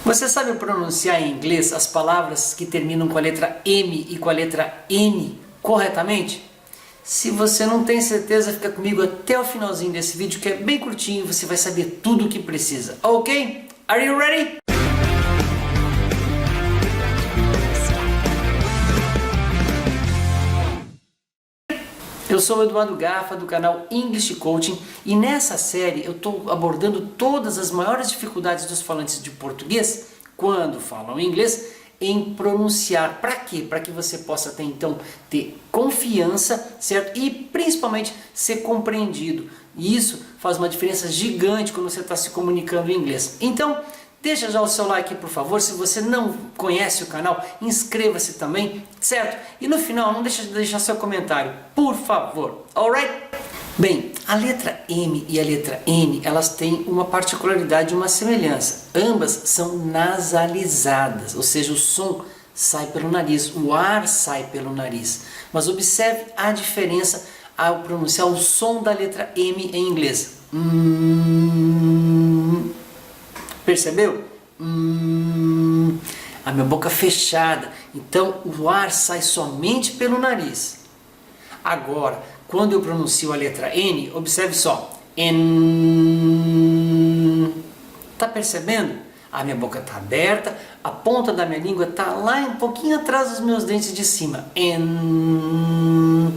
Você sabe pronunciar em inglês as palavras que terminam com a letra M e com a letra N corretamente? Se você não tem certeza, fica comigo até o finalzinho desse vídeo, que é bem curtinho e você vai saber tudo o que precisa. Ok? Are you ready? Eu sou o Eduardo Garfa, do canal English Coaching, e nessa série eu estou abordando todas as maiores dificuldades dos falantes de português quando falam inglês em pronunciar. Para quê? Para que você possa ter confiança, certo? E principalmente ser compreendido. E isso faz uma diferença gigante quando você está se comunicando em inglês. Então, deixa já o seu like, por favor. Se você não conhece o canal, inscreva-se também, certo? E no final, não deixe de deixar seu comentário, por favor. Alright? Bem, a letra M e a letra N, elas têm uma particularidade e uma semelhança. Ambas são nasalizadas, ou seja, o som sai pelo nariz, o ar sai pelo nariz. Mas observe a diferença ao pronunciar o som da letra M em inglês. Percebeu? A minha boca fechada, então o ar sai somente pelo nariz. Agora, quando eu pronuncio a letra N, observe só. N. Tá percebendo? A minha boca está aberta, a ponta da minha língua está lá um pouquinho atrás dos meus dentes de cima. N.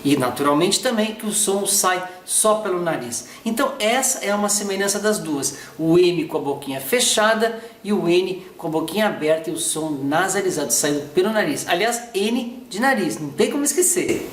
E naturalmente também que o som sai só pelo nariz. Então essa é uma semelhança das duas. O M com a boquinha fechada e o N com a boquinha aberta e o som nasalizado saindo pelo nariz. Aliás, N de nariz, não tem como esquecer.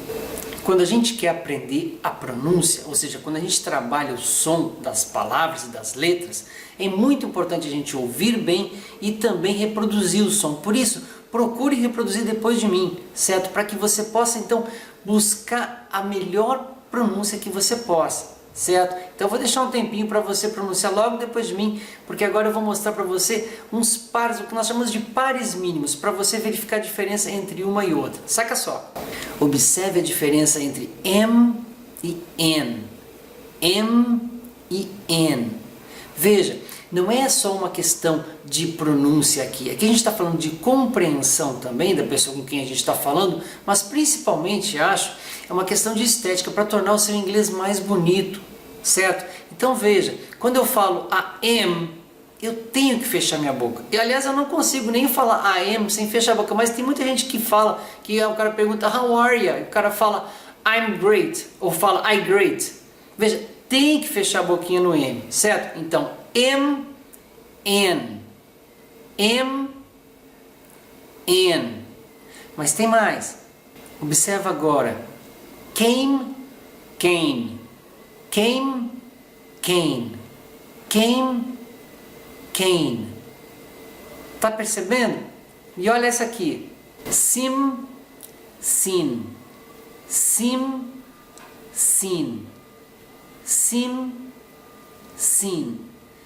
Quando a gente quer aprender a pronúncia, ou seja, quando a gente trabalha o som das palavras e das letras, é muito importante a gente ouvir bem e também reproduzir o som. Por isso, procure reproduzir depois de mim, certo? Para que você possa então buscar a melhor pronúncia que você possa, certo? Então eu vou deixar um tempinho para você pronunciar logo depois de mim, porque agora eu vou mostrar para você uns pares, o que nós chamamos de pares mínimos, para você verificar a diferença entre uma e outra. Saca só. Observe a diferença entre M e N. M e N. Veja, não é só uma questão de pronúncia aqui. Aqui a gente está falando de compreensão também da pessoa com quem a gente está falando, mas principalmente, acho, é uma questão de estética para tornar o seu inglês mais bonito, certo? Então veja, quando eu falo a am, eu tenho que fechar minha boca. E aliás, eu não consigo nem falar I am sem fechar a boca, mas tem muita gente que fala, que o cara pergunta how are you? E o cara fala I'm great, ou fala I great. Veja, tem que fechar a boquinha no M, certo? Então, M, N. M, N. Mas tem mais. Observa agora. Came, came. Came, came. Came, came. Tá percebendo? E olha essa aqui. Sim, sin. Sim, sin. Sim, sin.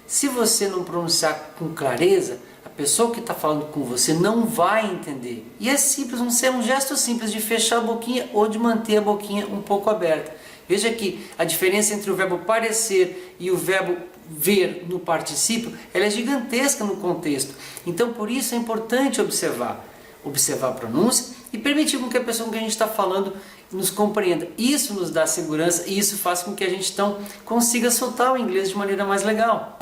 Se você não pronunciar com clareza, a pessoa que está falando com você não vai entender. E é simples, um gesto simples de fechar a boquinha ou de manter a boquinha um pouco aberta. Veja aqui, a diferença entre o verbo parecer e o verbo ver no particípio, ela é gigantesca no contexto. Então por isso é importante observar a pronúncia e permitir com que a pessoa com quem a gente está falando nos compreenda. Isso nos dá segurança e isso faz com que a gente então consiga soltar o inglês de maneira mais legal.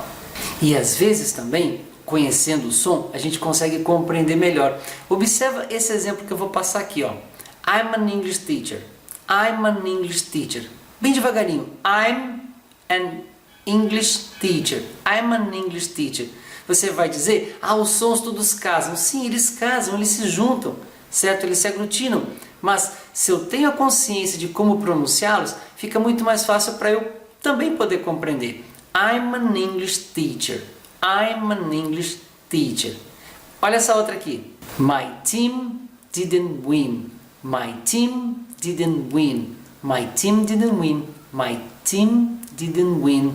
E às vezes também, conhecendo o som, a gente consegue compreender melhor. Observa esse exemplo que eu vou passar aqui, ó. I'm an English teacher. I'm an English teacher. Bem devagarinho. I'm an English teacher. I'm an English teacher. Você vai dizer, os sons todos casam. Sim, eles casam, eles se juntam, certo? Eles se aglutinam. Mas se eu tenho a consciência de como pronunciá-los, fica muito mais fácil para eu também poder compreender. I'm an English teacher. I'm an English teacher. Olha essa outra aqui. My team didn't win. My team didn't win. My team didn't win. My team didn't win.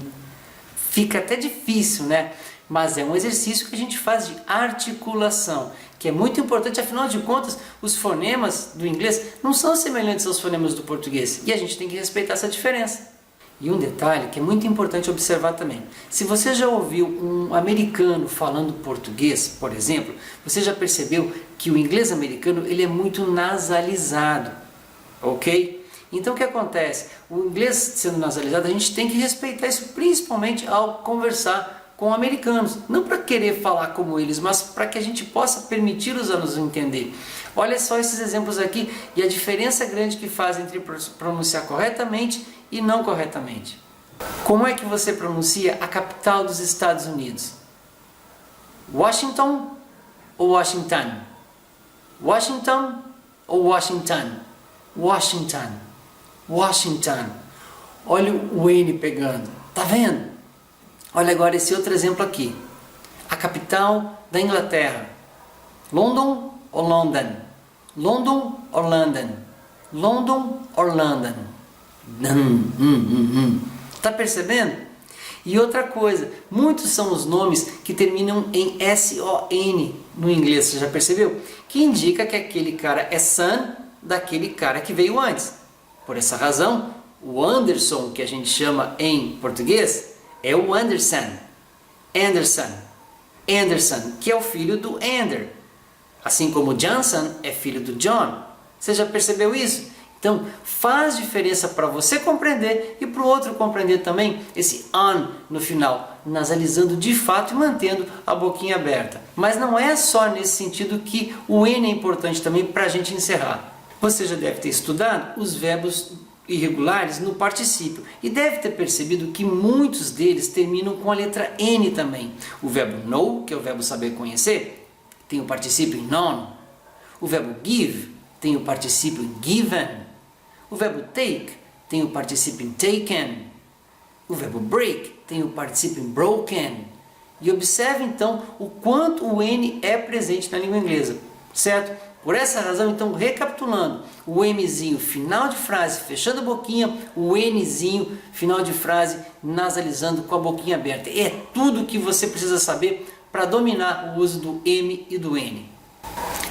Fica até difícil, né? Mas é um exercício que a gente faz de articulação, que é muito importante, afinal de contas, os fonemas do inglês não são semelhantes aos fonemas do português, e a gente tem que respeitar essa diferença. E um detalhe que é muito importante observar também. Se você já ouviu um americano falando português, por exemplo, você já percebeu que o inglês americano ele é muito nasalizado, ok? Então o que acontece? O inglês sendo nasalizado, a gente tem que respeitar isso, principalmente ao conversar com americanos. Não para querer falar como eles, mas para que a gente possa permiti-los a nos entender. Olha só esses exemplos aqui e a diferença grande que faz entre pronunciar corretamente e não corretamente. Como é que você pronuncia a capital dos Estados Unidos? Washington ou Washington? Washington ou Washington? Washington. Washington. Olha o N pegando. Tá vendo? Olha agora esse outro exemplo aqui. A capital da Inglaterra. London ou London? London ou London? London ou London? Tá percebendo? E outra coisa, muitos são os nomes que terminam em S-O-N no inglês, você já percebeu? Que indica que aquele cara é son daquele cara que veio antes. Por essa razão, o Anderson, que a gente chama em português, é o Anderson. Anderson. Anderson, que é o filho do Ander. Assim como Johnson é filho do John. Você já percebeu isso? Então, faz diferença para você compreender e para o outro compreender também esse on no final, nasalizando de fato e mantendo a boquinha aberta. Mas não é só nesse sentido que o N é importante também para a gente encerrar. Você já deve ter estudado os verbos irregulares no particípio e deve ter percebido que muitos deles terminam com a letra N também. O verbo know, que é o verbo saber conhecer, tem o particípio em known. O verbo give tem o particípio em given. O verbo take tem o particípio em taken. O verbo break tem o particípio em broken. E observe então o quanto o N é presente na língua inglesa, certo? Por essa razão, então, recapitulando, o Mzinho final de frase fechando a boquinha, o Nzinho final de frase nasalizando com a boquinha aberta. É tudo que você precisa saber para dominar o uso do M e do N.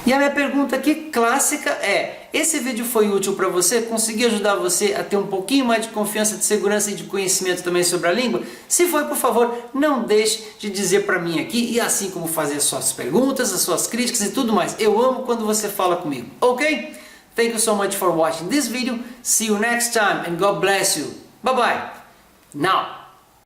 E a minha pergunta aqui clássica é: esse vídeo foi útil para você? Conseguiu ajudar você a ter um pouquinho mais de confiança, de segurança e de conhecimento também sobre a língua? Se foi, por favor, não deixe de dizer para mim aqui, e assim como fazer suas perguntas, as suas críticas e tudo mais. Eu amo quando você fala comigo, ok? Thank you so much for watching this video. See you next time and God bless you. Bye bye. Now.